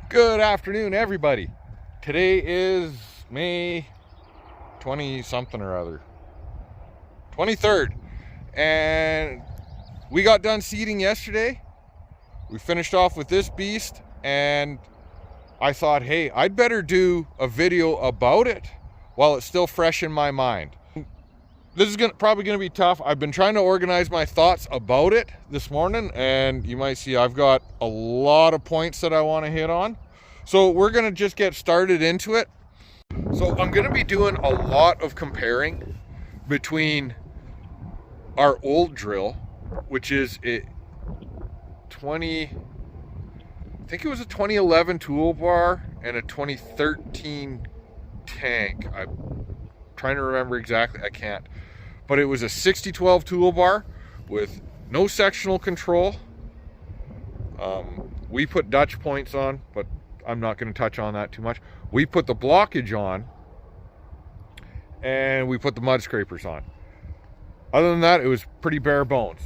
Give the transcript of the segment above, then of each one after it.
Good afternoon, everybody. Today is May 20 something or other, 23rd, and we got done seeding yesterday. We finished off with this beast, and I thought, hey, I'd better do a video about it while it's still fresh in my mind. This is probably going to be tough. I've been trying to organize my thoughts about it this morning, and you might see I've got a lot of points that I want to hit on. So we're going to just get started into it. So I'm going to be doing a lot of comparing between our old drill, which is I think it was a 2011 Toolbar and a 2013 tank. I'm trying to remember exactly, I can't. But it was a 6012 Toolbar with no sectional control. We put Dutch points on, but I'm not going to touch on that too much. We put the blockage on, and we put the mud scrapers on. Other than that, it was pretty bare bones.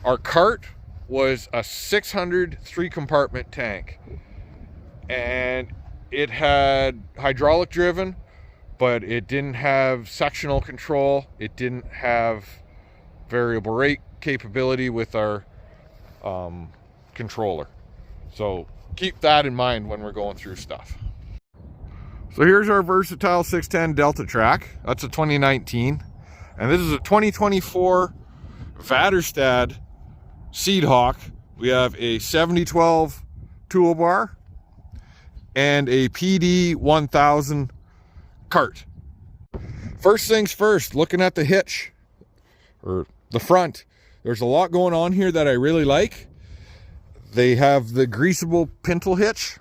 Our cart was a 600 3-compartment tank, and it had hydraulic driven, but it didn't have sectional control. It didn't have variable rate capability with our controller. So keep that in mind when we're going through stuff. So here's our versatile 610 Delta track. That's a 2019. And this is a 2024 Vaderstad Seedhawk. We have a 7012 Toolbar and a PD 1000 cart. First things first, looking at the hitch or the front, there's a lot going on here that I really like. They have the greasable pintle hitch.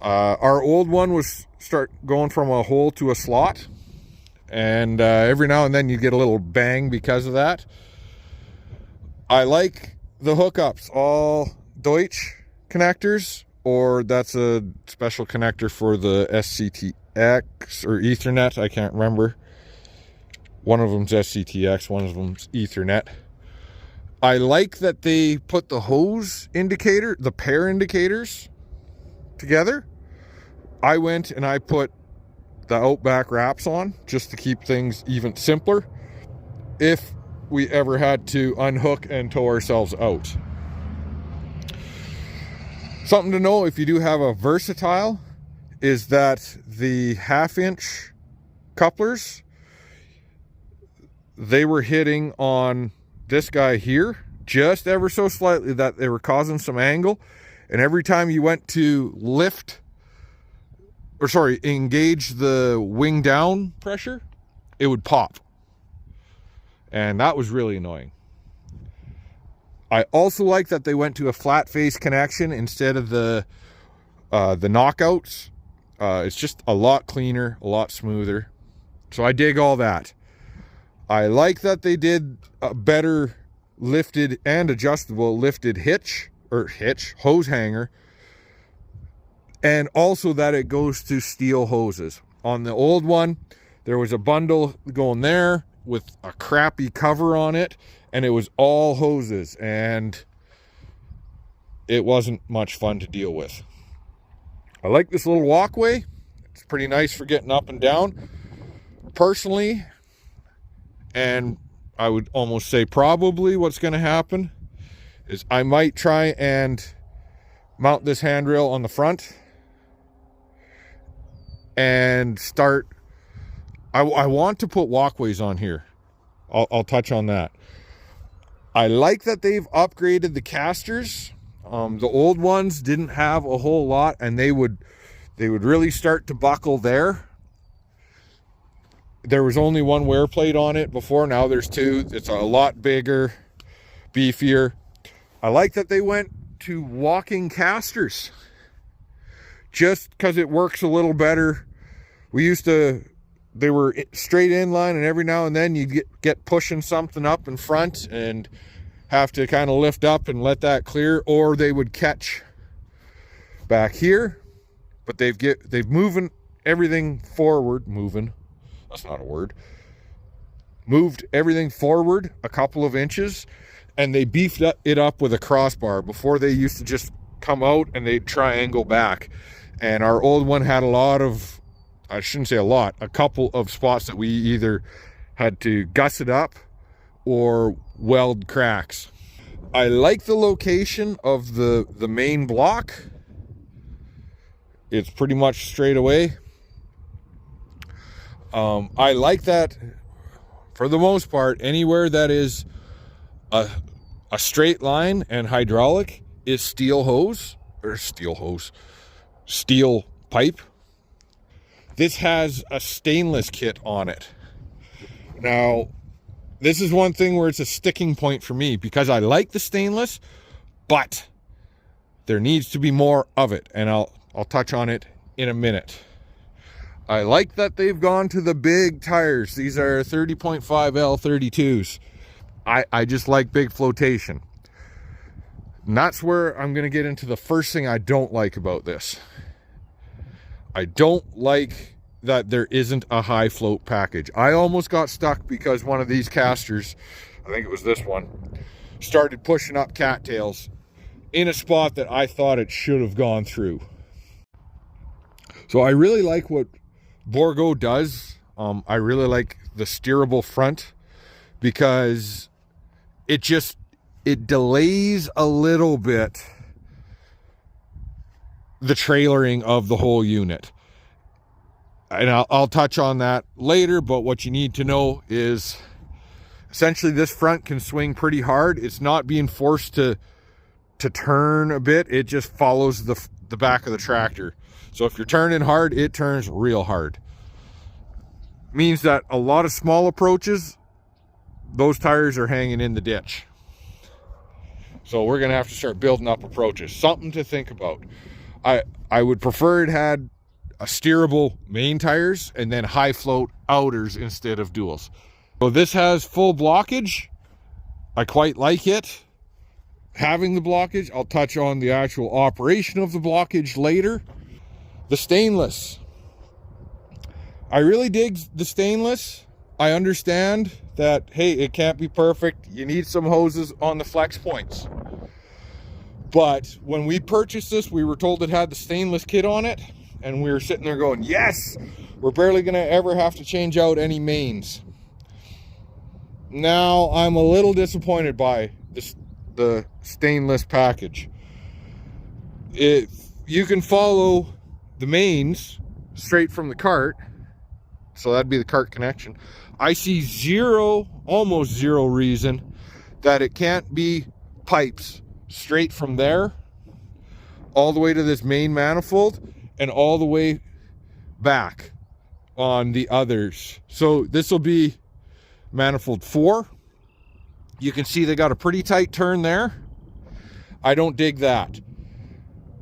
Our old one was start going from a hole to a slot, and every now and then you get a little bang because of that. I like the hookups, all Deutsch connectors, or that's a special connector for the SCTX or Ethernet. I can't remember. One of them's SCTX, one of them's Ethernet. I like that they put the hose indicator, the pair indicators together. I went and I put the Outback wraps on just to keep things even simpler if we ever had to unhook and tow ourselves out. Something to know if you do have a versatile is that the 1/2-inch couplers, they were hitting on this guy here just ever so slightly, that they were causing some angle, and every time you went to engage the wing down pressure, it would pop, and that was really annoying. I also like that they went to a flat face connection instead of the knockouts. It's just a lot cleaner, a lot smoother, so I dig all that. I like that they did a better lifted and adjustable lifted hose hanger, and also that it goes to steel hoses. On the old one, there was a bundle going there with a crappy cover on it, and it was all hoses, and it wasn't much fun to deal with. I like this little walkway. It's pretty nice for getting up and down. Personally, and I would almost say probably what's going to happen is I might try and mount this handrail on the front and start. I want to put walkways on here. I'll touch on that. I like that they've upgraded the casters. The old ones didn't have a whole lot, and they would really start to buckle there. There was only one wear plate on it before. Now there's two. It's a lot bigger, beefier. I like that they went to walking casters just because it works a little better. They were straight inline, and every now and then you get pushing something up in front and have to kind of lift up and let that clear, or they would catch back here. But they've moving everything forward. That's not a word. Moved everything forward a couple of inches, and they beefed it up with a crossbar. Before, they used to just come out and they'd triangle back. And our old one had a lot of, I shouldn't say a lot, a couple of spots that we either had to gusset up or weld cracks. I like the location of the main block. It's pretty much straight away. I like that for the most part, anywhere that is a straight line and hydraulic is steel pipe. This has a stainless kit on it. Now, this is one thing where it's a sticking point for me because I like the stainless, but there needs to be more of it, and I'll touch on it in a minute. I like that they've gone to the big tires. These are 30.5 L32s. I just like big flotation. And that's where I'm going to get into the first thing I don't like about this. I don't like that there isn't a high float package. I almost got stuck because one of these casters, I think it was this one, started pushing up cattails in a spot that I thought it should have gone through. So I really like what Borgo does. I really like the steerable front because it delays a little bit the trailering of the whole unit. And I'll touch on that later, but what you need to know is essentially this front can swing pretty hard. It's not being forced to turn a bit. It just follows the back of the tractor. So if you're turning hard, it turns real hard. Means that a lot of small approaches, those tires are hanging in the ditch. So we're gonna have to start building up approaches. Something to think about. I would prefer it had a steerable main tires and then high float outers instead of duals. So this has full blockage. I quite like it. Having the blockage, I'll touch on the actual operation of the blockage later. The stainless. I really dig the stainless. I understand that, hey, it can't be perfect. You need some hoses on the flex points. But when we purchased this, we were told it had the stainless kit on it. And we were sitting there going, yes, we're barely going to ever have to change out any mains. Now I'm a little disappointed by the stainless package. You can follow the mains straight from the cart. So that'd be the cart connection. I see almost zero reason that it can't be pipes straight from there all the way to this main manifold and all the way back on the others. So this will be manifold 4. You can see they got a pretty tight turn there. I don't dig that.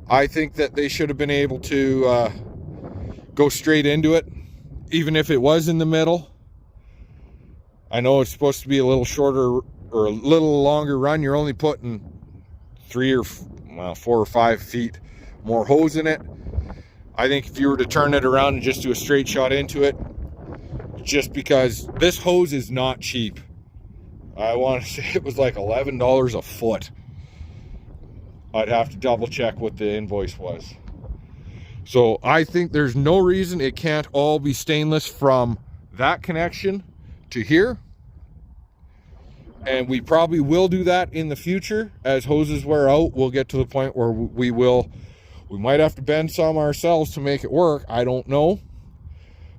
I think that they should have been able to go straight into it, even if it was in the middle. I know it's supposed to be a little shorter or a little longer run. You're only putting 4 or 5 feet more hose in it. I think if you were to turn it around and just do a straight shot into it, just because this hose is not cheap. I want to say it was like $11 a foot. I'd have to double check what the invoice was. So I think there's no reason it can't all be stainless from that connection to here. And we probably will do that in the future. As hoses wear out, we'll get to the point where we might have to bend some ourselves to make it work. I don't know.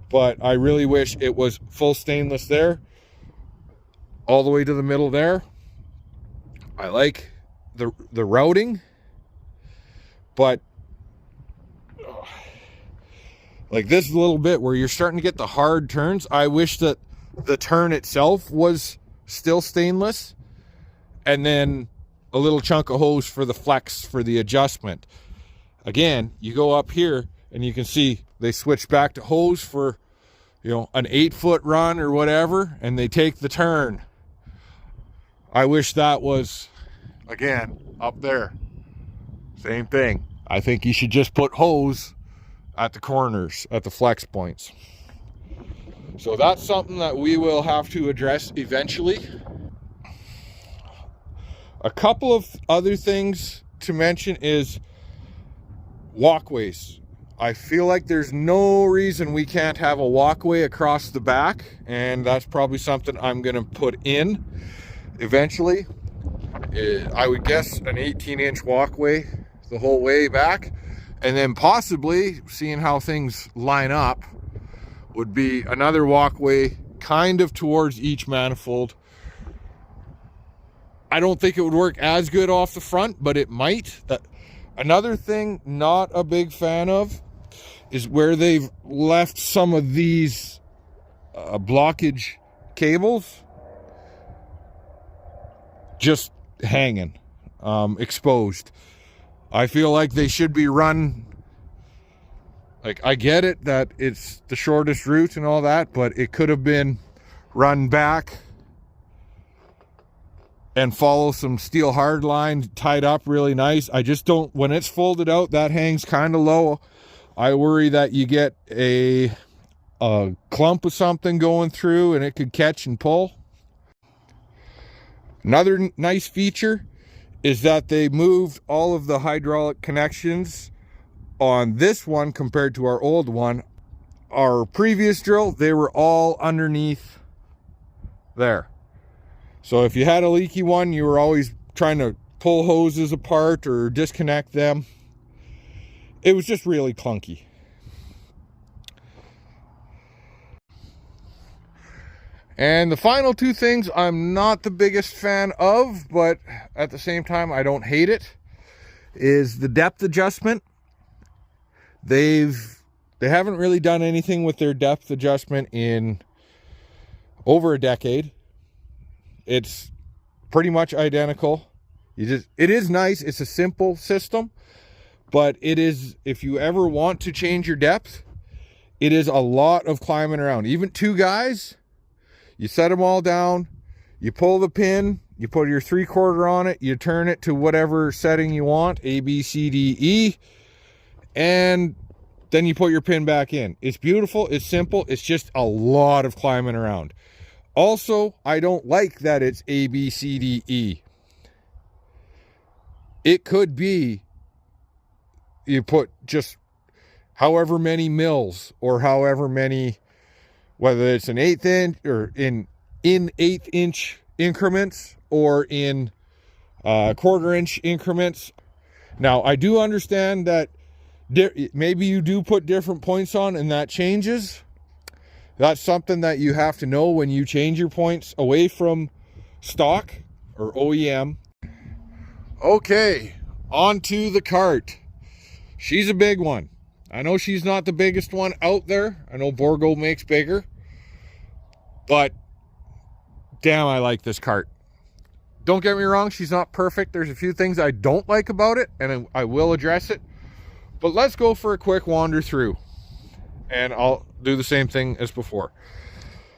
But I really wish it was full stainless there, all the way to the middle there. I like the routing, but like this little bit where you're starting to get the hard turns, I wish that the turn itself was still stainless, and then a little chunk of hose for the flex for the adjustment. Again, you go up here and you can see they switch back to hose for, an 8-foot run or whatever, and they take the turn. I wish that was, again, up there. Same thing. I think you should just put hose at the corners, at the flex points. So that's something that we will have to address eventually. A couple of other things to mention is walkways. I feel like there's no reason we can't have a walkway across the back, and that's probably something I'm going to put in eventually. I would guess an 18-inch walkway the whole way back, and then possibly, seeing how things line up, would be another walkway kind of towards each manifold. I don't think it would work as good off the front, but it might. Another thing not a big fan of is where they've left some of these blockage cables just hanging, exposed. I feel like they should be run, like, I get it that it's the shortest route and all that, but it could have been run back and follow some steel hard line tied up really nice. I just don't, when it's folded out, that hangs kind of low. I worry that you get a clump of something going through and it could catch and pull. Another nice feature is that they moved all of the hydraulic connections on this one compared to our old one. Our previous drill, they were all underneath there. So if you had a leaky one, you were always trying to pull hoses apart or disconnect them. It was just really clunky. And the final two things I'm not the biggest fan of, but at the same time I don't hate it, is the depth adjustment. They haven't really done anything with their depth adjustment in over a decade. It's pretty much identical. It is nice. It's a simple system, but it is, if you ever want to change your depth, it is a lot of climbing around. Even two guys, you set them all down, you pull the pin, you put your 3/4 on it, you turn it to whatever setting you want, A, B, C, D, E, and then you put your pin back in. It's beautiful, it's simple, it's just a lot of climbing around. Also, I don't like that it's A, B, C, D, E. It could be you put just however many mils or however many, whether it's an 1/8 inch or in 1/8 inch increments or in 1/4 inch increments. Now, I do understand that maybe you do put different points on and that changes. That's something that you have to know when you change your points away from stock or OEM. Okay, on to the cart. She's a big one. I know she's not the biggest one out there. I know Borgo makes bigger. But damn, I like this cart. Don't get me wrong, she's not perfect. There's a few things I don't like about it, and I will address it. But let's go for a quick wander through, and I'll do the same thing as before.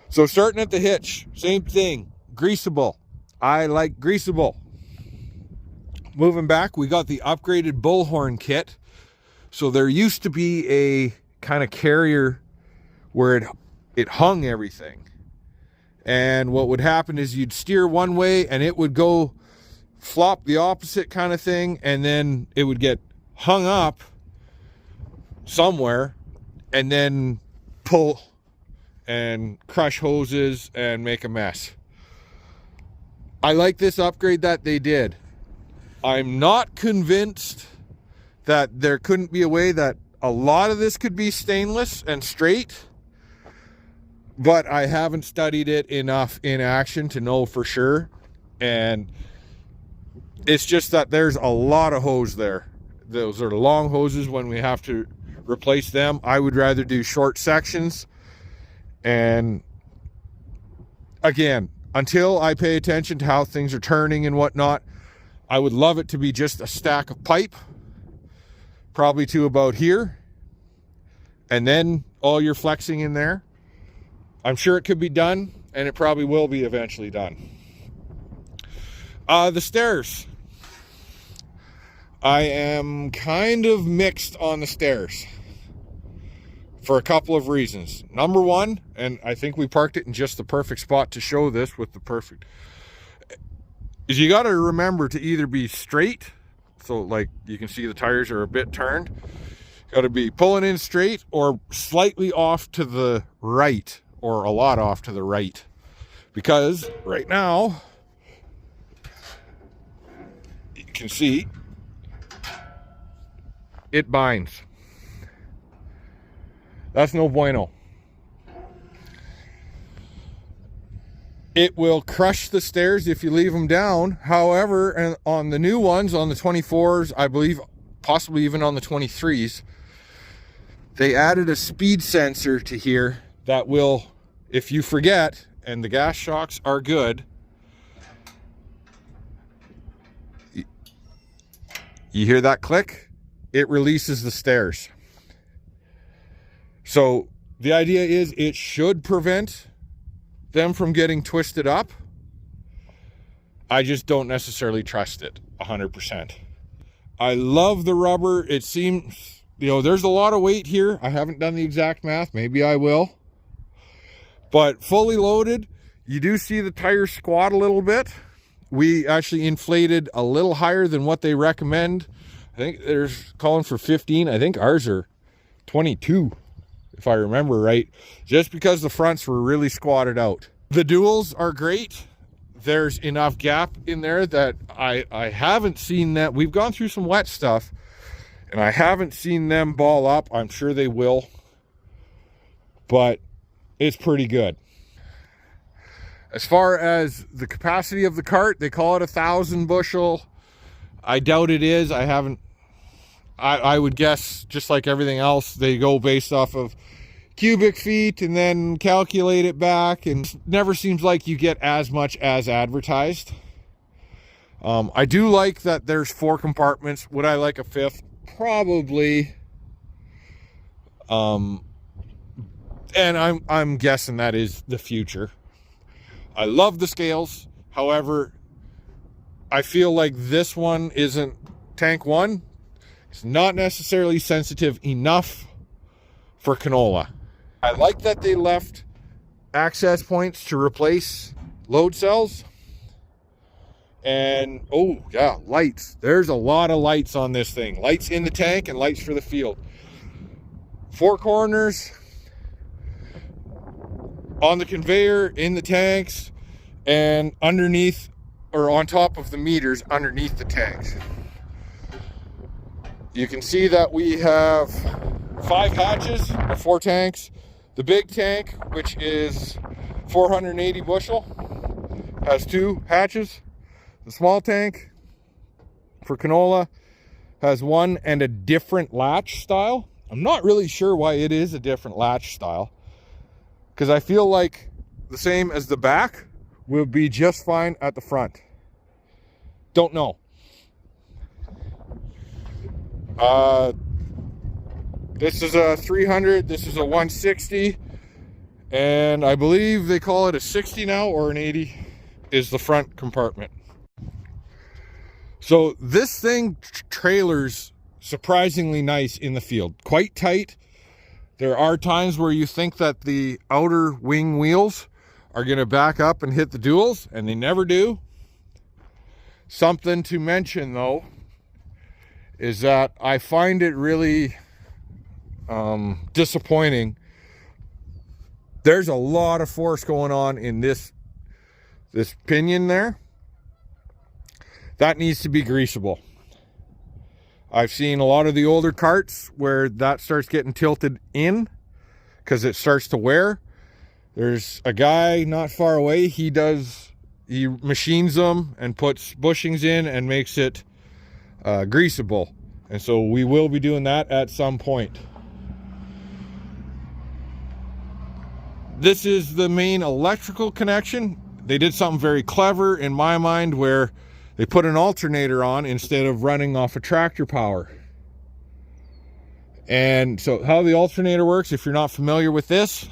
So starting at the hitch, same thing, greasable. I like greasable. Moving back, we got the upgraded bullhorn kit. So there used to be a kind of carrier where it hung everything. And what would happen is you'd steer one way and it would go flop the opposite kind of thing, and then it would get hung up somewhere and then pull and crush hoses and make a mess. I like this upgrade that they did. I'm not convinced that there couldn't be a way that a lot of this could be stainless and straight, but I haven't studied it enough in action to know for sure. And it's just that there's a lot of hose there. Those are long hoses. When we have to replace them, I would rather do short sections. And again, until I pay attention to how things are turning and whatnot, I would love it to be just a stack of pipe, probably to about here, and then all your flexing in there. I'm sure it could be done, and it probably will be eventually done. The stairs. I am kind of mixed on the stairs for a couple of reasons. Number one, and I think we parked it in just the perfect spot to show this with the perfect, is you got to remember to either be straight, so like you can see the tires are a bit turned. Got to be pulling in straight or slightly off to the right, or a lot off to the right. Because right now, you can see it binds. That's no bueno. It will crush the stairs if you leave them down. However, and on the new ones, on the 24s, I believe, possibly even on the 23s, they added a speed sensor to here that will, if you forget, and the gas shocks are good, you hear that click? It releases the stairs. So the idea is it should prevent them from getting twisted up. I just don't necessarily trust it 100%. I love the rubber. It seems, you know, there's a lot of weight here. I haven't done the exact math. Maybe I will. But fully loaded, you do see the tires squat a little bit. We actually inflated a little higher than what they recommend. I think they're calling for 15. I think ours are 22, if I remember right, just because the fronts were really squatted out. The duals are great. There's enough gap in there that I haven't seen that. We've gone through some wet stuff, and I haven't seen them ball up. I'm sure they will, but it's pretty good. As far as the capacity of the cart, they call it 1,000 bushel. I doubt it is. I would guess, just like everything else, they go based off of cubic feet and then calculate it back, and it never seems like you get as much as advertised. I do like that there's 4 compartments. Would I like a 5th? Probably. And I'm guessing that is the future. I love the scales. However, I feel like this one isn't tank 1. It's not necessarily sensitive enough for canola. I like that they left access points to replace load cells. And, oh yeah, lights. There's a lot of lights on this thing. Lights in the tank and lights for the field. 4 corners, on the conveyor, in the tanks, and underneath, or on top of the meters underneath the tanks. You can see that we have 5 hatches, or 4 tanks. The big tank, which is 480 bushel, has 2 hatches. The small tank for canola has 1 and a different latch style. I'm not really sure why it is a different latch style, because I feel like the same as the back will be just fine at the front. Don't know. This is a 300, this is a 160, and I believe they call it a 60 now, or an 80 is the front compartment. So this thing trailers surprisingly nice in the field, quite tight. There are times where you think that the outer wing wheels are going to back up and hit the duals, and they never do. Something to mention though is that I find it really disappointing. There's a lot of force going on in this pinion there. That needs to be greasable. I've seen a lot of the older carts where that starts getting tilted in because it starts to wear. There's a guy not far away, he machines them and puts bushings in and makes it greasable. And so we will be doing that at some point. This is the main electrical connection. They did something very clever in my mind where they put an alternator on instead of running off of tractor power. And so how the alternator works, if you're not familiar with this,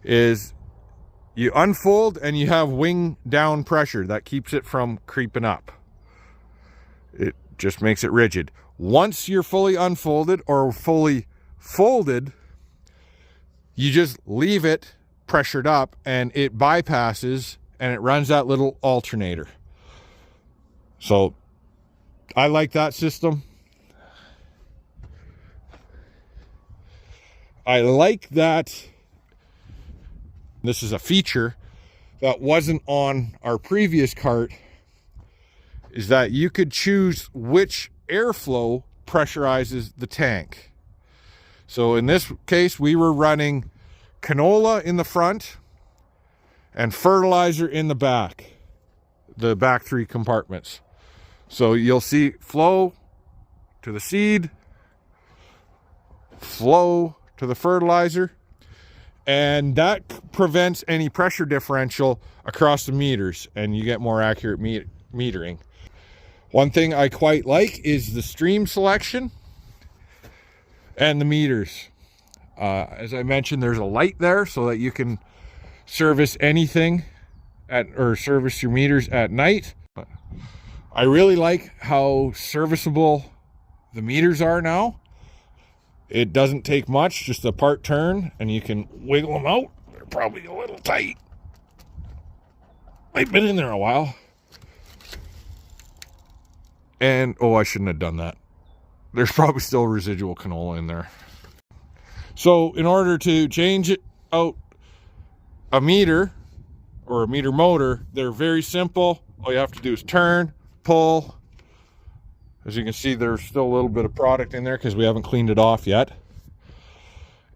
is you unfold and you have wing down pressure that keeps it from creeping up. It just makes it rigid. Once you're fully unfolded or fully folded, you just leave it pressured up and it bypasses and it runs that little alternator. So I like that system. I like that this is a feature that wasn't on our previous cart, is that you could choose which airflow pressurizes the tank. So in this case, we were running canola in the front and fertilizer in the back 3 compartments. So you'll see flow to the seed, flow to the fertilizer, and that prevents any pressure differential across the meters, and you get more accurate metering. One thing I quite like is the stream selection and the meters. As I mentioned, there's a light there so that you can service anything or service your meters at night. I really like how serviceable the meters are now. It doesn't take much, just a part turn, and you can wiggle them out. They're probably a little tight. They've been in there a while. And, oh, I shouldn't have done that. There's probably still residual canola in there. So in order to change it out a meter or a meter motor, they're very simple. All you have to do is turn, pull. As you can see, there's still a little bit of product in there because we haven't cleaned it off yet.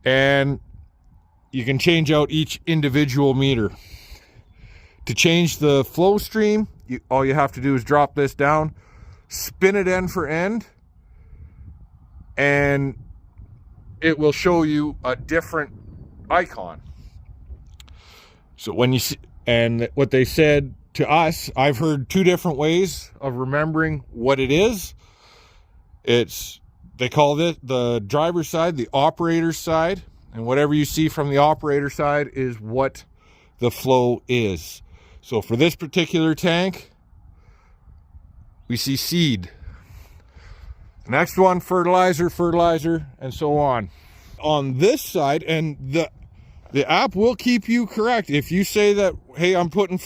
And you can change out each individual meter. To change the flow stream, all you have to do is drop this down, spin it end for end, and it will show you a different icon. So when you see, and what they said to us, I've heard 2 different ways of remembering what it is. They call it the driver's side, the operator's side, and whatever you see from the operator side is what the flow is. So for this particular tank, we see seed. The next one, fertilizer, and so on. On this side, and the app will keep you correct. If you say that, hey, I'm putting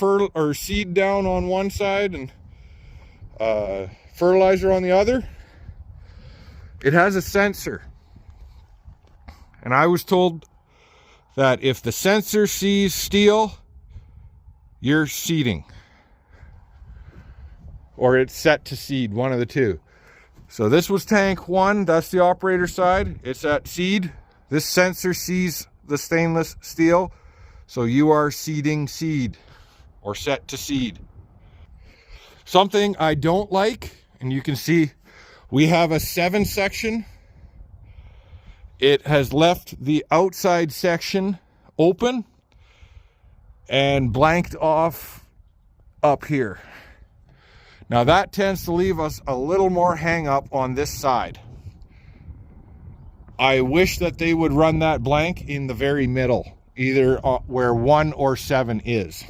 seed down on one side and fertilizer on the other, it has a sensor. And I was told that if the sensor sees steel, you're seeding. Or it's set to seed, one of the two. So this was tank 1, that's the operator side. It's at seed. This sensor sees the stainless steel, so you are seeding seed or set to seed. Something I don't like, and you can see we have a 7 section. It has left the outside section open and blanked off up here. Now that tends to leave us a little more hang up on this side. I wish that they would run that blank in the very middle, either where 1 or 7 is.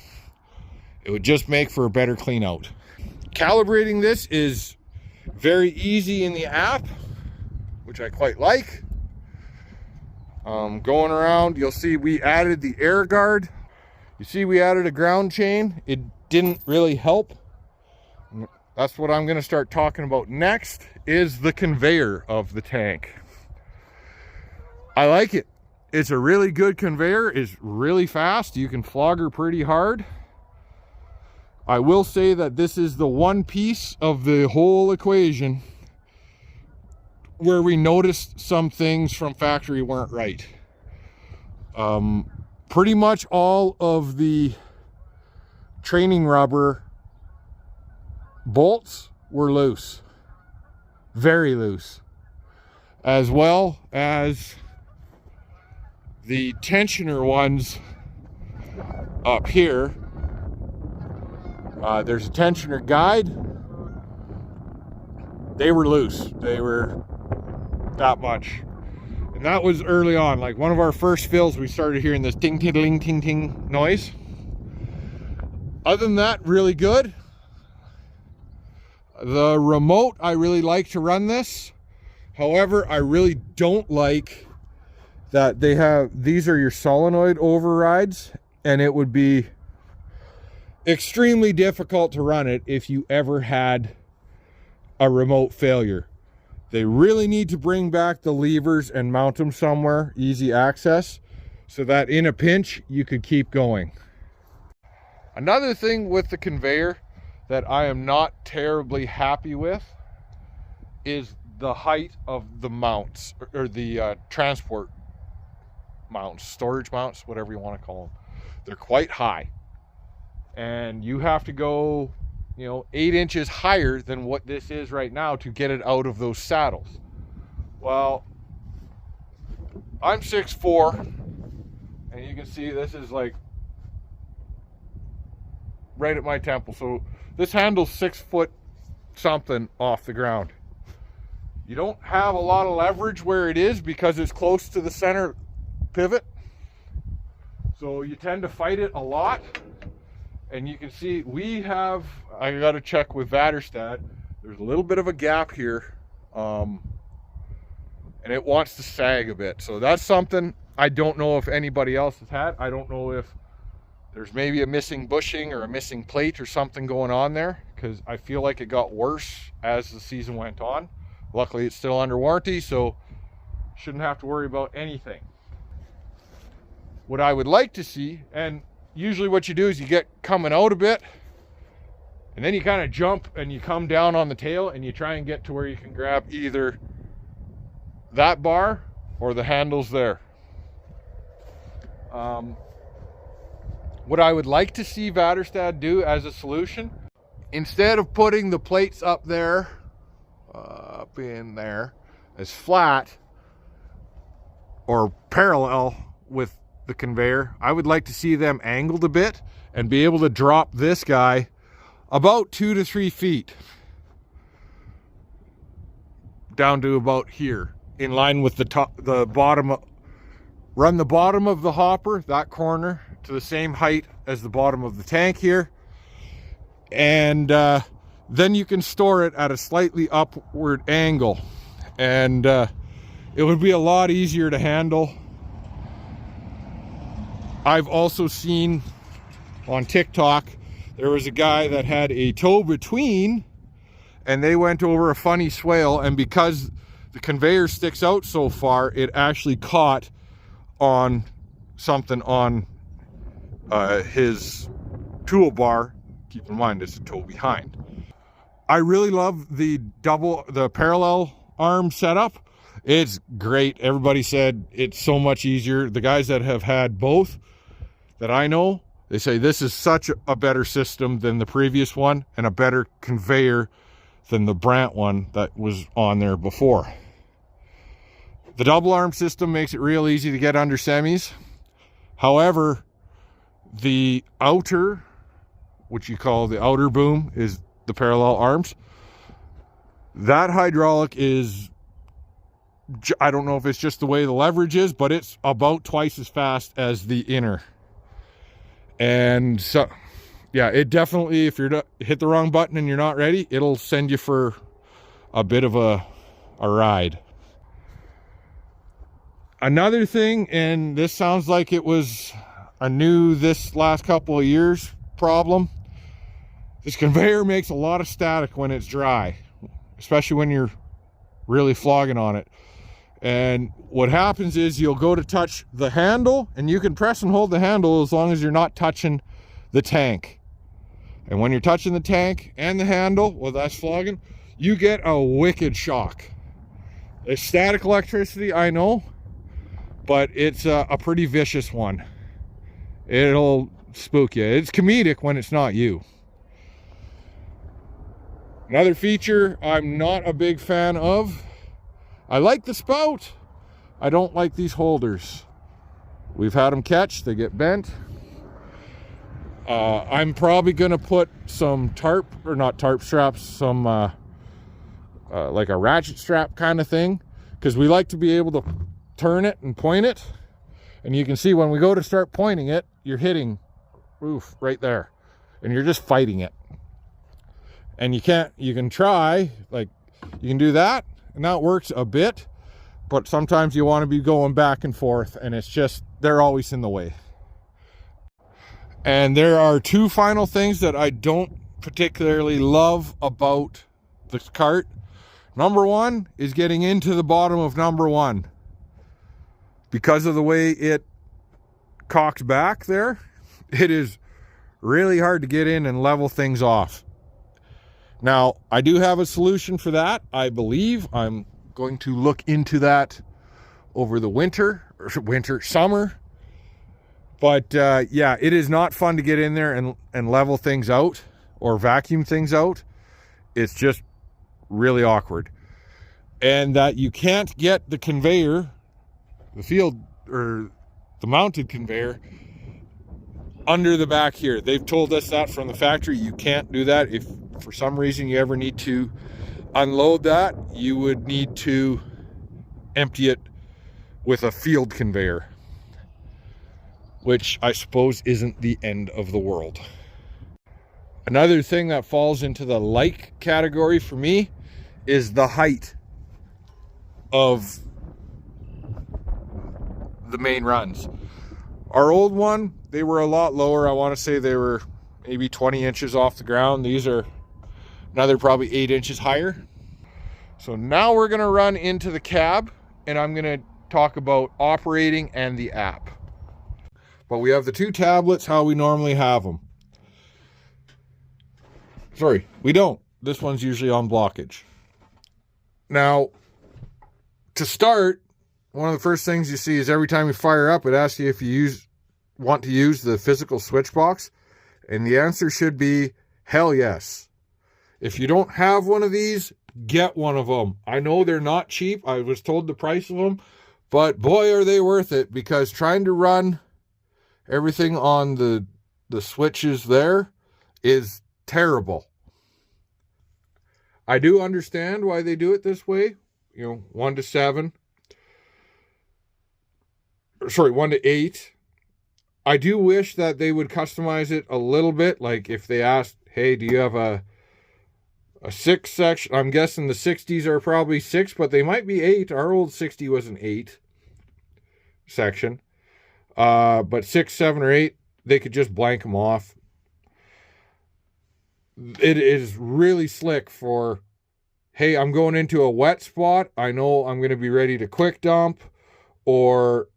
It would just make for a better clean out. Calibrating this is very easy in the app, which I quite like. Going around, you'll see we added the air guard. You see we added a ground chain. It didn't really help. That's what I'm going to start talking about next, is the conveyor of the tank. I like it. It's a really good conveyor. It's really fast. You can flogger pretty hard. I will say that this is the one piece of the whole equation where we noticed some things from factory weren't right. Pretty much all of the training rubber bolts were loose, very loose, as well as the tensioner ones up here. There's a tensioner guide. They were loose. They were that much. And that was early on. Like one of our first fills, we started hearing this ting, ting, ting, ting noise. Other than that, really good. The remote, I really like to run this. However, I really don't like that they have, these are your solenoid overrides, and it would be extremely difficult to run it if you ever had a remote failure. They really need to bring back the levers and mount them somewhere, easy access, so that in a pinch, you could keep going. Another thing with the conveyor that I am not terribly happy with is the height of the mounts, or the transport mounts, storage mounts, whatever you want to call them. They're quite high. And you have to go, 8 inches higher than what this is right now to get it out of those saddles. Well, I'm 6'4", and you can see this is like right at my temple. So this handle's 6 foot something off the ground. You don't have a lot of leverage where it is because it's close to the center pivot. So you tend to fight it a lot. And you can see I got to check with Vaderstad. There's a little bit of a gap here. And it wants to sag a bit. So that's something I don't know if anybody else has had. I don't know if there's maybe a missing bushing or a missing plate or something going on there, because I feel like it got worse as the season went on. Luckily, it's still under warranty, so shouldn't have to worry about anything. What I would like to see, and usually what you do is you get coming out a bit, and then you kind of jump and you come down on the tail and you try and get to where you can grab either that bar or the handles there. What I would like to see Vaderstad do as a solution, instead of putting the plates up there, up in there, as flat or parallel with the conveyor, I would like to see them angled a bit and be able to drop this guy about 2 to 3 feet down to about here, in line with the bottom. Run the bottom of the hopper, that corner, to the same height as the bottom of the tank here, and then you can store it at a slightly upward angle, and it would be a lot easier to handle. I've also seen on TikTok, there was a guy that had a tow between, and they went over a funny swale, and because the conveyor sticks out so far, it actually caught on something on his toolbar. Keep in mind, it's a tow behind. I really love the parallel arm setup. It's great. Everybody said it's so much easier. The guys that have had both that I know, they say this is such a better system than the previous one, and a better conveyor than the Brandt one that was on there before. The double arm system makes it real easy to get under semis. However, the outer, which you call the outer boom, is the parallel arms. That hydraulic is, I don't know if it's just the way the leverage is, but it's about twice as fast as the inner. And so, yeah, it definitely, if you're hit the wrong button and you're not ready, it'll send you for a bit of a ride. Another thing, and this sounds like it was a new this last couple of years problem, this conveyor makes a lot of static when it's dry, especially when you're really flogging on it. And what happens is you'll go to touch the handle, and you can press and hold the handle as long as you're not touching the tank. And when you're touching the tank and the handle, well, that's flogging, you get a wicked shock. It's static electricity, I know, but it's a pretty vicious one. It'll spook you. It's comedic when it's not you. Another feature I'm not a big fan of, I like the spout. I don't like these holders. We've had them catch, they get bent. I'm probably gonna put some tarp, or not tarp straps, some like a ratchet strap kind of thing, because we like to be able to turn it and point it. And you can see when we go to start pointing it, you're hitting roof right there, and you're just fighting it. And you can try, like, you can do that, and that works a bit, but sometimes you want to be going back and forth, and it's just, they're always in the way. And there are two final things that I don't particularly love about the cart. Number one is getting into the bottom of number one. Because of the way it cocks back there, it is really hard to get in and level things off. Now, I do have a solution for that. I believe I'm going to look into that over the summer. But yeah, it is not fun to get in there and level things out or vacuum things out. It's just really awkward. And that you can't get the conveyor, the field or the mounted conveyor, under the back here. They've told us that from the factory. You can't do that. If for some reason you ever need to unload that, you would need to empty it with a field conveyor, which I suppose isn't the end of the world. Another thing that falls into the like category for me is the height of the main runs. Our old one, they were a lot lower. I want to say they were maybe 20 inches off the ground. These are another probably 8 inches higher. So now we're going to run into the cab, and I'm going to talk about operating and the app. But we have the two tablets how we normally have them. Sorry, we don't. This one's usually on blockage. Now, to start, one of the first things you see is every time you fire up, it asks you if you want to use the physical switch box. And the answer should be hell yes. If you don't have one of these, get one of them. I know they're not cheap. I was told the price of them, but boy, are they worth it, because trying to run everything on the switches there is terrible. I do understand why they do it this way. 1 to 7. Sorry, 1 to 8. I do wish that they would customize it a little bit. Like if they asked, hey, do you have a 6 section? I'm guessing the 60s are probably 6, but they might be 8. Our old 60 was an 8 section. But 6, 7, or 8, they could just blank them off. It is really slick for, hey, I'm going into a wet spot. I know I'm going to be ready to quick dump or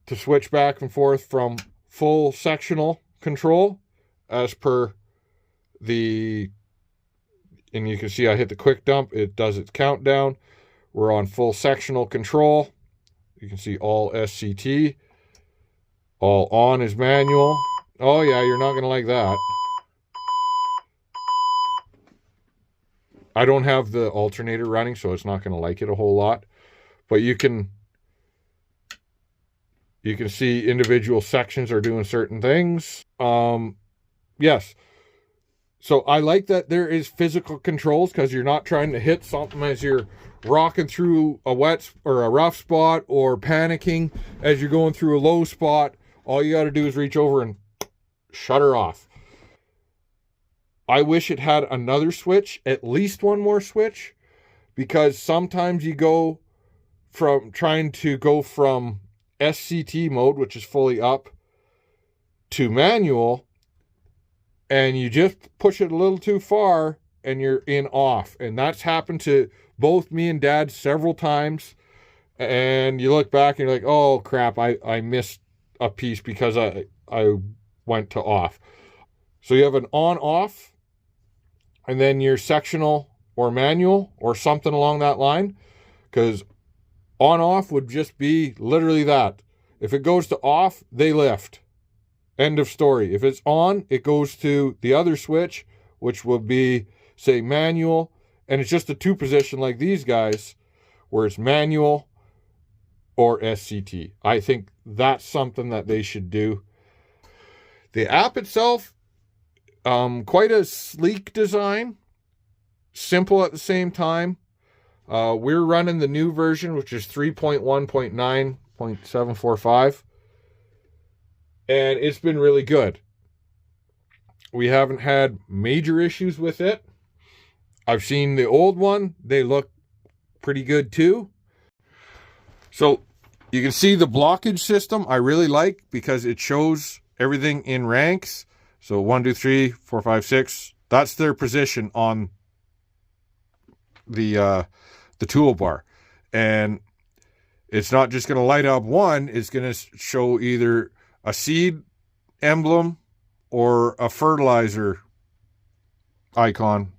to switch back and forth from full sectional control as per the, and you can see I hit the quick dump. It does its countdown. We're on full sectional control. You can see all SCT. All on is manual. Oh yeah, you're not going to like that. I don't have the alternator running, so it's not going to like it a whole lot. But you can see individual sections are doing certain things. Yes. So I like that there is physical controls, because you're not trying to hit something as you're rocking through a wet or a rough spot, or panicking as you're going through a low spot. All you got to do is reach over and shut her off. I wish it had another switch, at least one more switch, because sometimes you go from trying to go from SCT mode, which is fully up, to manual, and you just push it a little too far and you're in off. And that's happened to both me and Dad several times. And you look back and you're like, oh crap, I missed a piece because I went to off. So you have an on-off, and then your sectional or manual or something along that line, because on-off would just be literally that. If it goes to off, they lift. End of story. If it's on, it goes to the other switch, which will be, say, manual, and it's just a 2 position like these guys, where it's manual or SCT. I think that's something that they should do. The app itself, quite a sleek design, simple at the same time. We're running the new version, which is 3.1.9.745, and it's been really good. We haven't had major issues with it. I've seen the old one. They look pretty good too. So you can see the blockage system I really like, because it shows everything in ranks. So 1, 2, 3, 4, 5, 6. That's their position on the toolbar. And it's not just going to light up one, it's going to show either a seed emblem or a fertilizer icon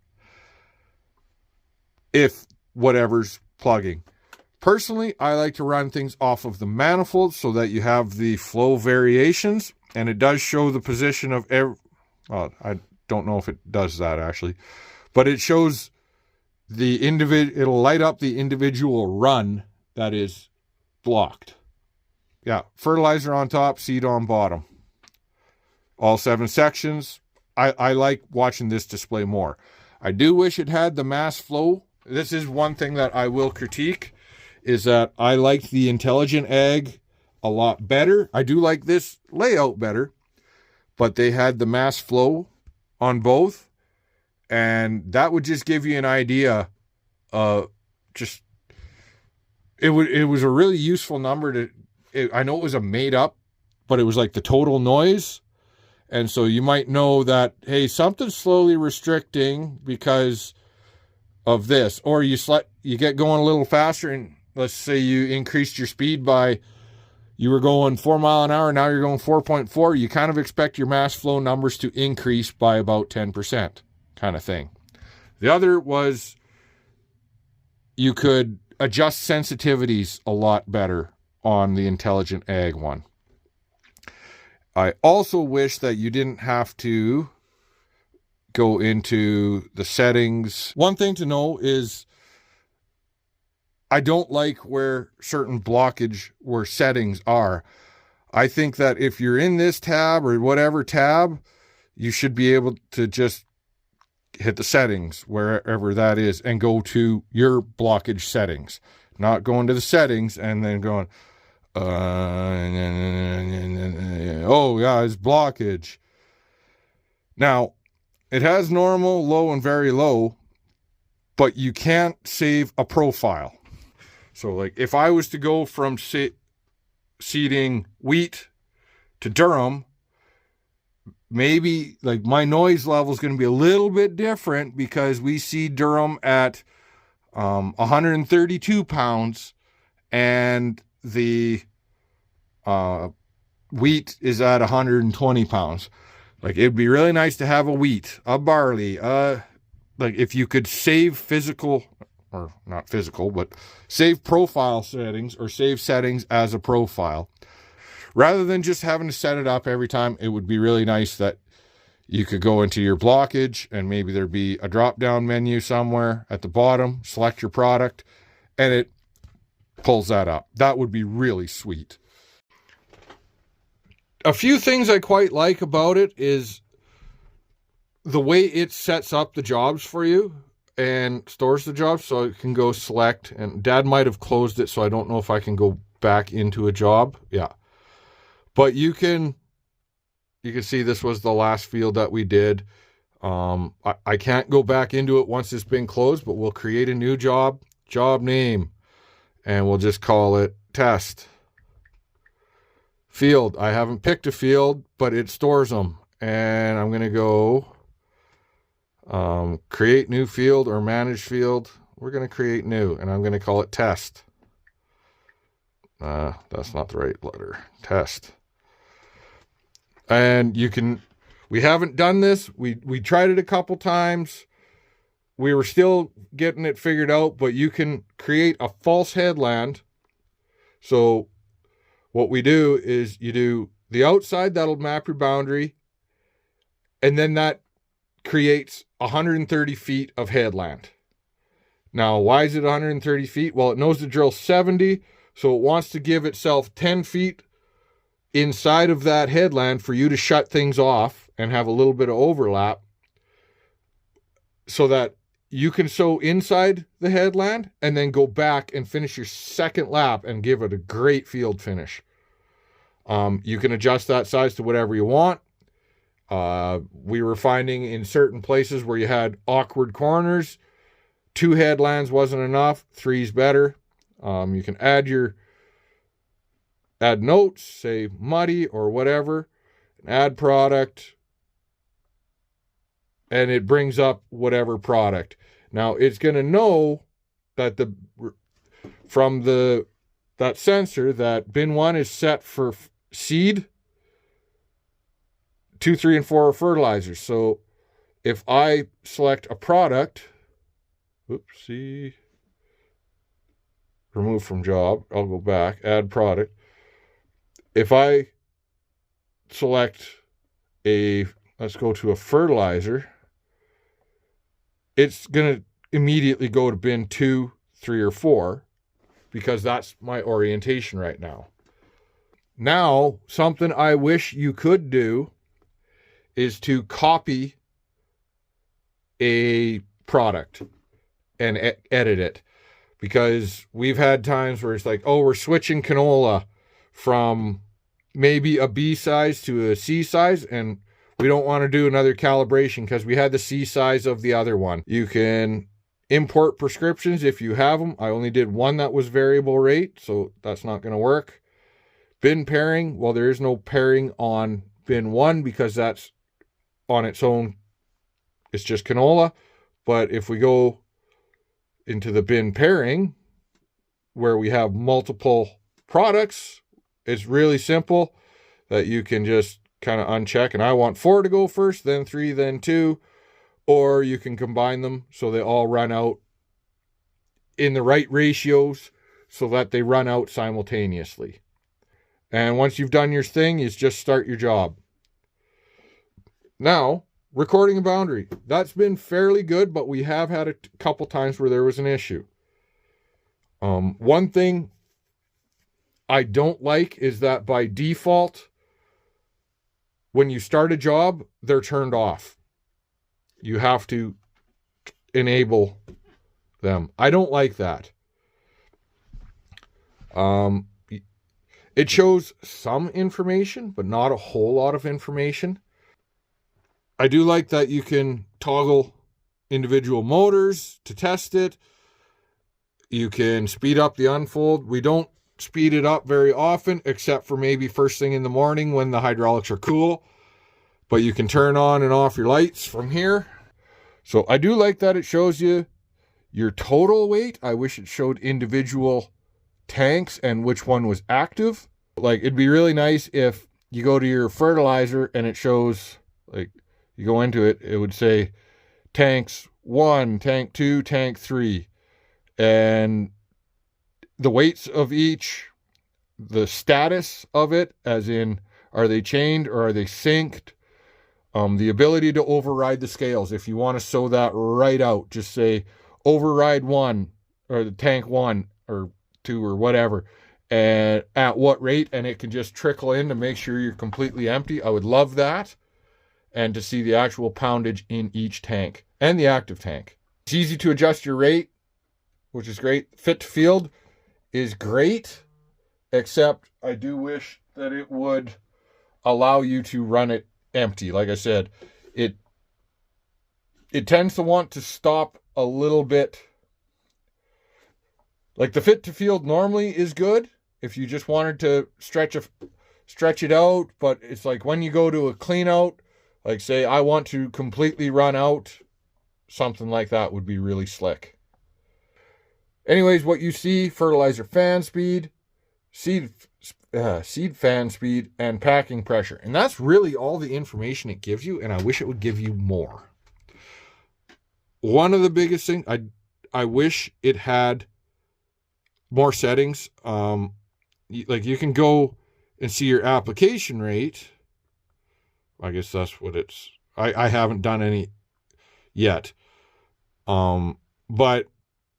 if whatever's plugging. Personally, I like to run things off of the manifold so that you have the flow variations, and it does show the position of every, well, I don't know if it does that actually, but it shows the it'll light up the individual run that is blocked. Yeah, fertilizer on top, seed on bottom. All 7 sections. I like watching this display more. I do wish it had the mass flow. This is one thing that I will critique, is that I liked the Intelligent Ag a lot better. I do like this layout better, but they had the mass flow on both, and that would just give you an idea of just, it was a really useful number to, I know it was a made up, but it was like the total noise. And so you might know that, hey, something's slowly restricting because of this, or you get going a little faster, and let's say you increased your speed by, you were going 4 miles an hour, now you're going 4.4. You kind of expect your mass flow numbers to increase by about 10% kind of thing. The other was you could adjust sensitivities a lot better on the Intelligent Ag one. I also wish that you didn't have to go into the settings. One thing to know is I don't like where certain blockage where settings are. I think that if you're in this tab or whatever tab, you should be able to just hit the settings wherever that is and go to your blockage settings, not going to the settings and then going, oh yeah, it's blockage. Now, it has normal, low, and very low, but you can't save a profile. So like if I was to go from seeding wheat to durum, maybe like my noise level is going to be a little bit different because we seed durum at 132 pounds and the wheat is at 120 pounds. Like it'd be really nice to have a wheat, a barley, like if you could save physical, or not physical, but save profile settings or save settings as a profile. Rather than just having to set it up every time, it would be really nice that you could go into your blockage and maybe there'd be a drop-down menu somewhere at the bottom, select your product, and it pulls that up. That would be really sweet. A few things I quite like about it is the way it sets up the jobs for you and stores the jobs, so it can go select, and Dad might have closed it, so I don't know if I can go back into a job. Yeah. But you can see this was the last field that we did. I can't go back into it once it's been closed, but we'll create a new job name, and we'll just call it test. Field. I haven't picked a field, but it stores them. And I'm going to go create new field or manage field. We're going to create new, and I'm going to call it test. That's not the right letter. Test. And we haven't done this. We tried it a couple times. We were still getting it figured out, but you can create a false headland. So what we do is you do the outside, that'll map your boundary, and then that creates 130 feet of headland. Now, why is it 130 feet? Well, it knows to drill 70, so it wants to give itself 10 feet inside of that headland for you to shut things off and have a little bit of overlap so that you can sow inside the headland and then go back and finish your second lap and give it a great field finish. You can adjust that size to whatever you want. We were finding in certain places where you had awkward corners, 2 headlands wasn't enough, 3's better. You can add notes, say muddy or whatever, add product, and it brings up whatever product. Now it's going to know that that sensor that bin 1 is set for seed, 2, 3, and 4 are fertilizers. So if I select a product, oopsie, remove from job, I'll go back, add product. If I select let's go to a fertilizer, it's going to immediately go to bin 2, 3, or 4 because that's my orientation right now. Now, something I wish you could do is to copy a product and edit it, because we've had times where it's like, oh, we're switching canola from maybe a B size to a C size, and we don't want to do another calibration because we had the C size of the other one. You can import prescriptions if you have them. I only did one that was variable rate, so that's not going to work. Bin pairing, well, there is no pairing on bin 1 because that's on its own. It's just canola. But if we go into the bin pairing where we have multiple products, it's really simple that you can just kind of uncheck, and I want 4 to go first, then 3, then 2, or you can combine them so they all run out in the right ratios so that they run out simultaneously. And once you've done your thing, you just start your job. Now, recording a boundary. That's been fairly good, but we have had a couple times where there was an issue. One thing I don't like is that by default, when you start a job, they're turned off. You have to enable them. I don't like that. It shows some information, but not a whole lot of information. I do like that you can toggle individual motors to test it. You can speed up the unfold. We don't speed it up very often, except for maybe first thing in the morning when the hydraulics are cool. But you can turn on and off your lights from here. So I do like that it shows you your total weight. I wish it showed individual tanks and which one was active. Like, it'd be really nice if you go to your fertilizer and it shows, like, you go into it, it would say tanks 1, tank 2, tank 3. And the weights of each, the status of it, as in, are they chained or are they synced? The ability to override the scales. If you want to sew that right out, just say override 1 or the tank 1 or 2 or whatever, and at what rate, and it can just trickle in to make sure you're completely empty. I would love that. And to see the actual poundage in each tank and the active tank. It's easy to adjust your rate, which is great. Fit to field is great, except I do wish that it would allow you to run it empty. Like I said, it tends to want to stop a little bit. Like, the fit to field normally is good if you just wanted to stretch it out, but it's like when you go to a clean out, like say I want to completely run out, something like that would be really slick. Anyways, what you see: fertilizer fan speed, seed fan speed, and packing pressure. And that's really all the information it gives you, and I wish it would give you more. One of the biggest things, I wish it had more settings. Like, you can go and see your application rate. I guess that's what it's... I haven't done any yet. But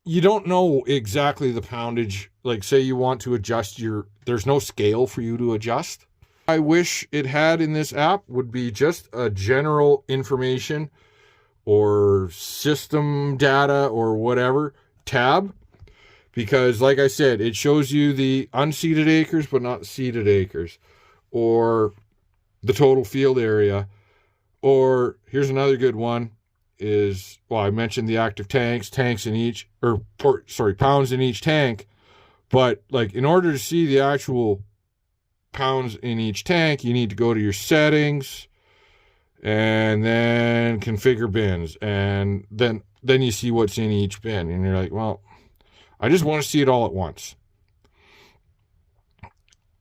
you don't know exactly the poundage. Like, say you want to adjust there's no scale for you to adjust. I wish it had in this app would be just a general information or system data or whatever tab. Because, like I said, it shows you the unseeded acres, but not seeded acres. Or the total field area. Or, here's another good one, is, well, I mentioned the active tanks in each, pounds in each tank. But, like, in order to see the actual pounds in each tank, you need to go to your settings, and then configure bins. And then then you see what's in each bin, and you're like, well, I just want to see it all at once.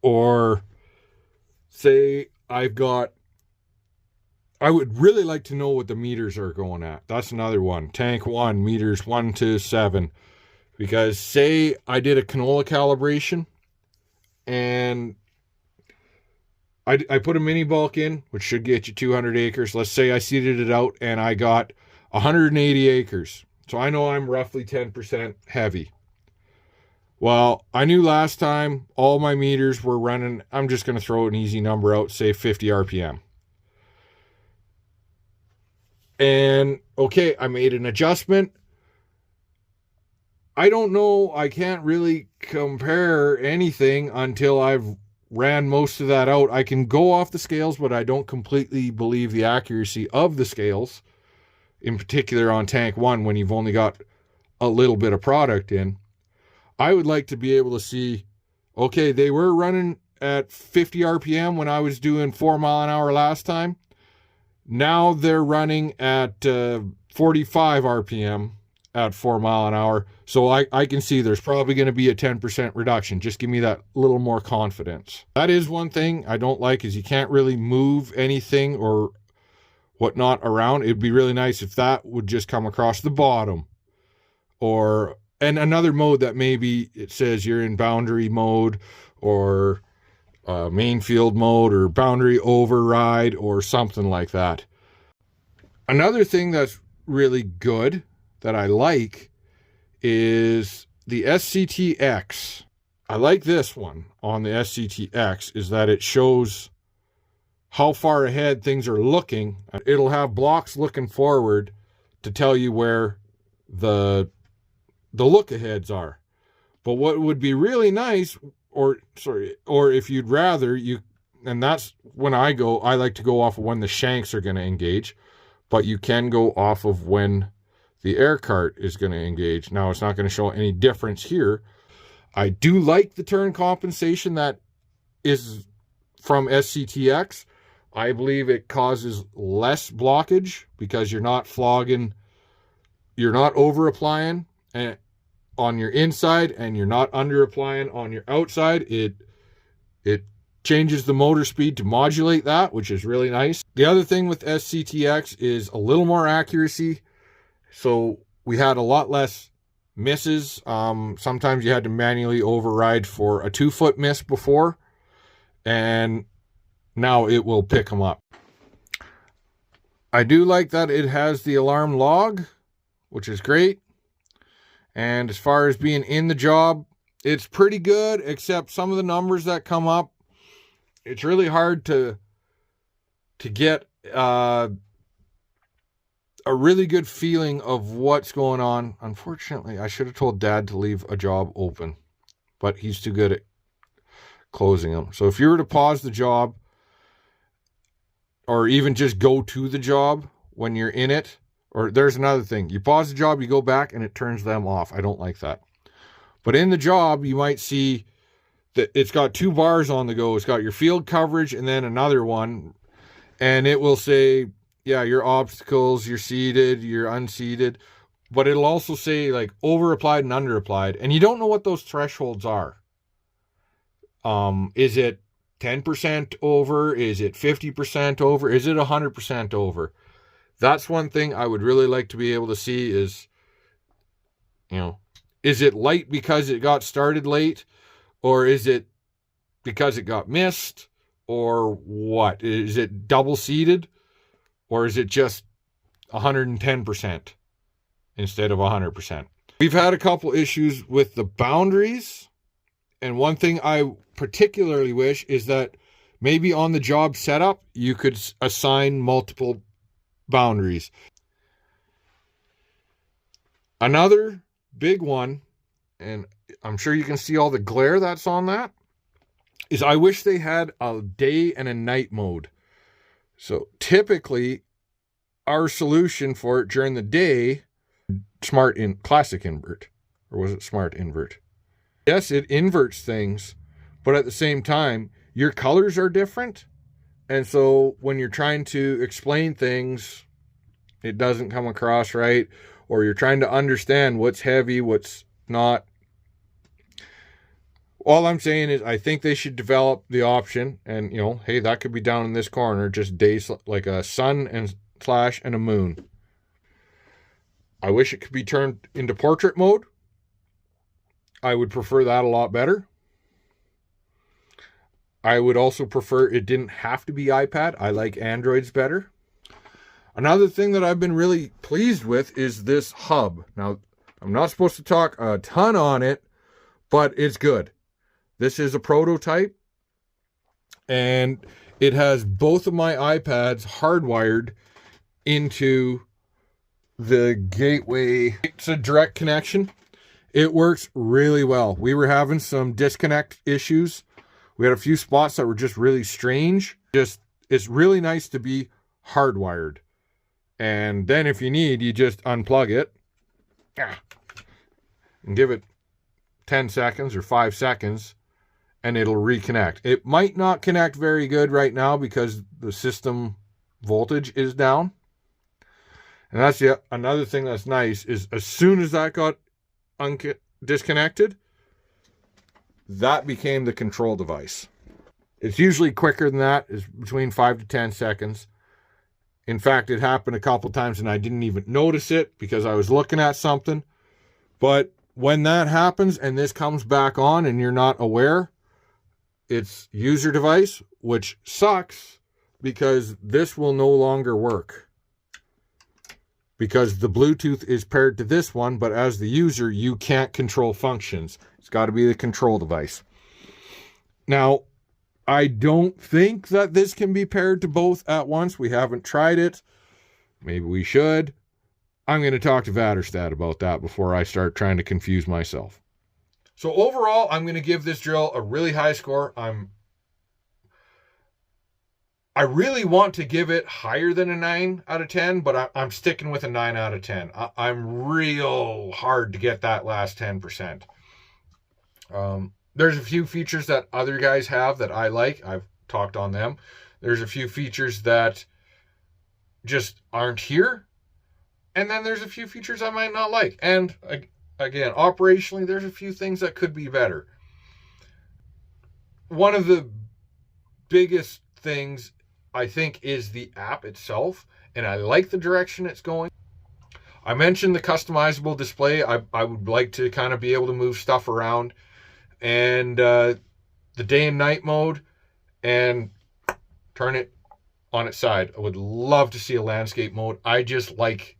Or say I would really like to know what the meters are going at. That's another one. Tank 1, meters 1 to 7. Because say I did a canola calibration and I put a mini bulk in, which should get you 200 acres. Let's say I seeded it out and I got 180 acres. So I know I'm roughly 10% heavy. Well, I knew last time all my meters were running, I'm just going to throw an easy number out, say 50 RPM. And okay, I made an adjustment. I don't know, I can't really compare anything until I've ran most of that out. I can go off the scales, but I don't completely believe the accuracy of the scales, in particular on tank 1 when you've only got a little bit of product in. I would like to be able to see, okay, they were running at 50 RPM when I was doing 4 mile an hour last time. Now they're running at 45 RPM at 4 mile an hour. So I can see there's probably going to be a 10% reduction. Just give me that little more confidence. That is one thing I don't like, is you can't really move anything or whatnot around. It'd be really nice if that would just come across the bottom. And another mode that maybe it says you're in boundary mode or main field mode or boundary override or something like that. Another thing that's really good that I like is the SCTX. I like this one on the SCTX, is that it shows how far ahead things are looking. It'll have blocks looking forward to tell you where the look aheads are. But what would be really nice, or if you'd rather, and that's when I like to go off of when the shanks are going to engage, but you can go off of when the air cart is going to engage. Now, it's not going to show any difference here. I do like the turn compensation that is from SCTX. I believe it causes less blockage because you're not flogging, you're not over applying and on your inside, and you're not under applying on your outside. It changes the motor speed to modulate that, which is really nice. The other thing with SCTX is a little more accuracy. So we had a lot less misses. Sometimes you had to manually override for a 2-foot miss before, and now it will pick them up. I do like that it has the alarm log, which is great. And as far as being in the job, it's pretty good, except some of the numbers that come up, it's really hard to get a really good feeling of what's going on. Unfortunately, I should have told Dad to leave a job open, but he's too good at closing them. So if you were to pause the job, or even just go to the job when you're in it, or there's another thing, you pause the job, you go back, and it turns them off. I don't like that. But in the job, you might see that it's got 2 bars on the go. It's got your field coverage and then another one, and it will say, yeah, your obstacles, you're seeded, you're unseeded, but it'll also say like over applied and under applied, and you don't know what those thresholds are. Is it 10% over? Is it 50% over? Is it 100% over? That's one thing I would really like to be able to see is, is it light because it got started late? Or is it because it got missed? Or what? Is it double seeded? Or is it just 110% instead of 100%? We've had a couple issues with the boundaries. And one thing I particularly wish is that maybe on the job setup, you could assign multiple boundaries. Another big one, and I'm sure you can see all the glare that's on that, is I wish they had a day and a night mode. So typically our solution for it during the day, classic invert, or was it smart invert? Yes, it inverts things, but at the same time, your colors are different. And so when you're trying to explain things, it doesn't come across right. or you're trying to understand what's heavy, what's not. All I'm saying is I think they should develop the option, and, hey, that could be down in this corner, just days like a sun and slash and a moon. I wish it could be turned into portrait mode. I would prefer that a lot better. I would also prefer it didn't have to be iPad. I like Androids better. Another thing that I've been really pleased with is this hub. Now, I'm not supposed to talk a ton on it, but it's good. This is a prototype, and it has both of my iPads hardwired into the gateway. It's a direct connection. It works really well. We were having some disconnect issues. We had a few spots that were just really strange. It's really nice to be hardwired. And then if you need, you just unplug it and give it 10 seconds or 5 seconds, and it'll reconnect. It might not connect very good right now because the system voltage is down. And that's another thing that's nice is as soon as that got disconnected, that became the control device. It's usually quicker than that. It's between 5 to 10 seconds. In fact, it happened a couple times and I didn't even notice it because I was looking at something. But when that happens and this comes back on and you're not aware, it's user device, which sucks because this will no longer work. Because the Bluetooth is paired to this one, but as the user, you can't control functions. It's got to be the control device. Now, I don't think that this can be paired to both at once. We haven't tried it. Maybe we should. I'm going to talk to Vaderstad about that before I start trying to confuse myself. So overall, I'm going to give this drill a really high score. I really want to give it higher than a 9 out of 10, but I'm sticking with a 9 out of 10. I'm real hard to get that last 10%. There's a few features that other guys have that I like. I've talked on them. There's a few features that just aren't here. And then there's a few features I might not like. And again, operationally, there's a few things that could be better. One of the biggest things I think is the app itself, and I like the direction it's going. I mentioned the customizable display. I would like to kind of be able to move stuff around, and the day and night mode, and turn it on its side. I would love to see a landscape mode. I just like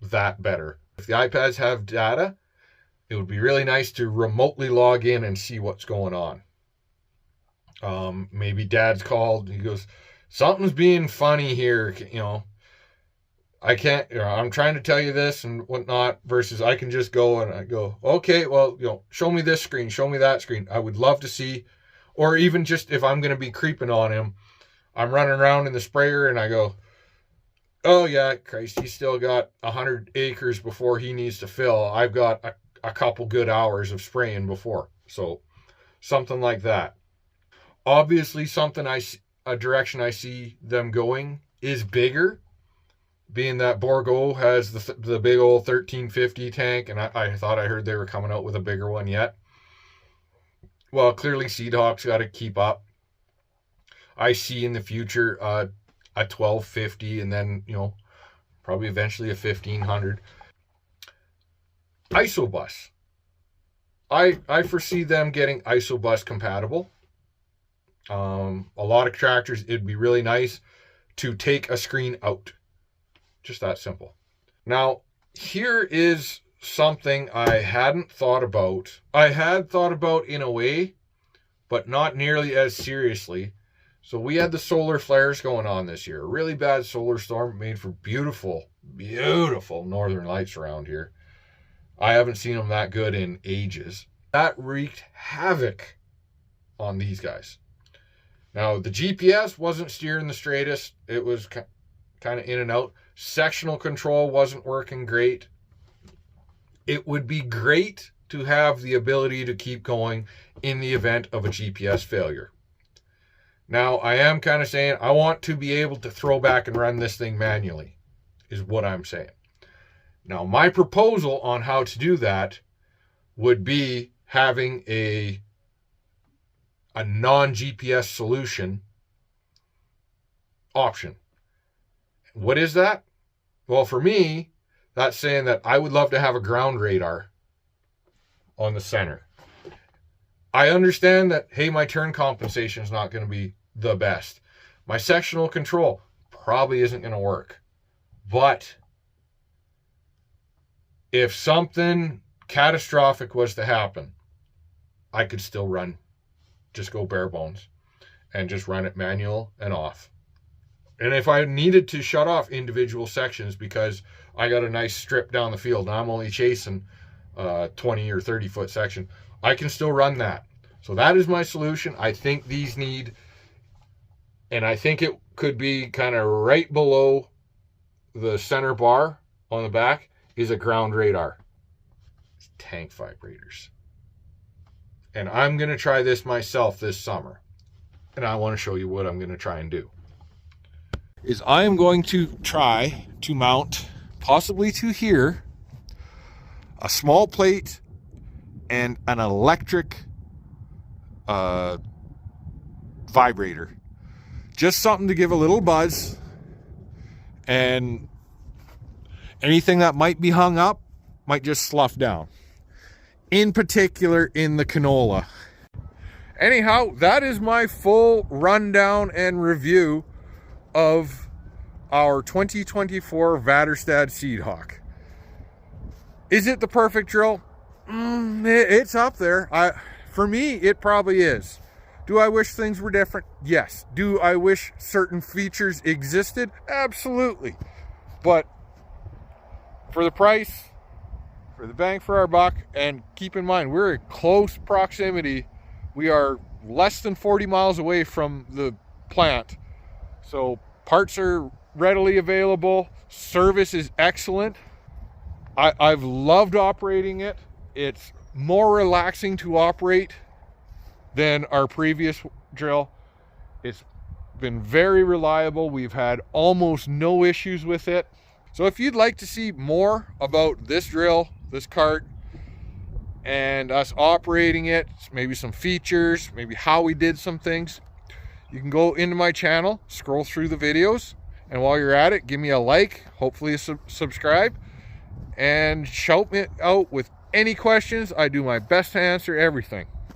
that better. If the iPads have data, it would be really nice to remotely log in and see what's going on. Maybe Dad's called. He goes, something's being funny here. I can't, I'm trying to tell you this and whatnot, versus I can just go and I go, okay, well, show me this screen, show me that screen. I would love to see, or even just if I'm going to be creeping on him, I'm running around in the sprayer and I go, oh yeah, Christ, he's still got 100 acres before he needs to fill. I've got a couple good hours of spraying before. So something like that. Obviously a direction I see them going is bigger, being that Borgo has the big old 1350 tank, and I thought I heard they were coming out with a bigger one yet. Well, clearly Seedhawk's got to keep up. I see in the future a 1250 and then, probably eventually a 1500. Isobus. I foresee them getting Isobus compatible. A lot of tractors, it'd be really nice to take a screen out. Just that simple. Now, here is something I hadn't thought about. I had thought about in a way, but not nearly as seriously. So we had the solar flares going on this year. A really bad solar storm made for beautiful, beautiful northern lights around here. I haven't seen them that good in ages. That wreaked havoc on these guys. Now, the GPS wasn't steering the straightest. It was kind of in and out. Sectional control wasn't working great. It would be great to have the ability to keep going in the event of a GPS failure. Now, I am kind of saying I want to be able to throw back and run this thing manually, is what I'm saying. Now, my proposal on how to do that would be having a non-GPS solution option. What is that? Well, for me, that's saying that I would love to have a ground radar on the center. I understand that, hey, my turn compensation is not going to be the best. My sectional control probably isn't going to work. But if something catastrophic was to happen, I could still just go bare bones and just run it manual and off. And if I needed to shut off individual sections because I got a nice strip down the field and I'm only chasing 20 or 30 foot section, I can still run that. So that is my solution. I think these need, and I think it could be kind of right below the center bar on the back, is a ground radar. It's tank vibrators. And I'm going to try this myself this summer. And I want to show you what I'm going to try and do. Is I am going to try to mount, possibly to here, a small plate and an electric vibrator. Just something to give a little buzz, and anything that might be hung up might just slough down. In particular, in the canola. Anyhow, that is my full rundown and review of our 2024 Vaderstad Seedhawk. Is it the perfect drill? It's up there. For me, it probably is. Do I wish things were different? Yes. Do I wish certain features existed? Absolutely. But for the price, for the bang for our buck, and keep in mind, we're in close proximity. We are less than 40 miles away from the plant. So parts are readily available. Service is excellent. I've loved operating it. It's more relaxing to operate than our previous drill. It's been very reliable. We've had almost no issues with it. So if you'd like to see more about this drill, this cart, and us operating it, maybe some features, maybe how we did some things, you can go into my channel, scroll through the videos, and while you're at it, give me a like, hopefully a subscribe, and shout me out with any questions. I do my best to answer everything.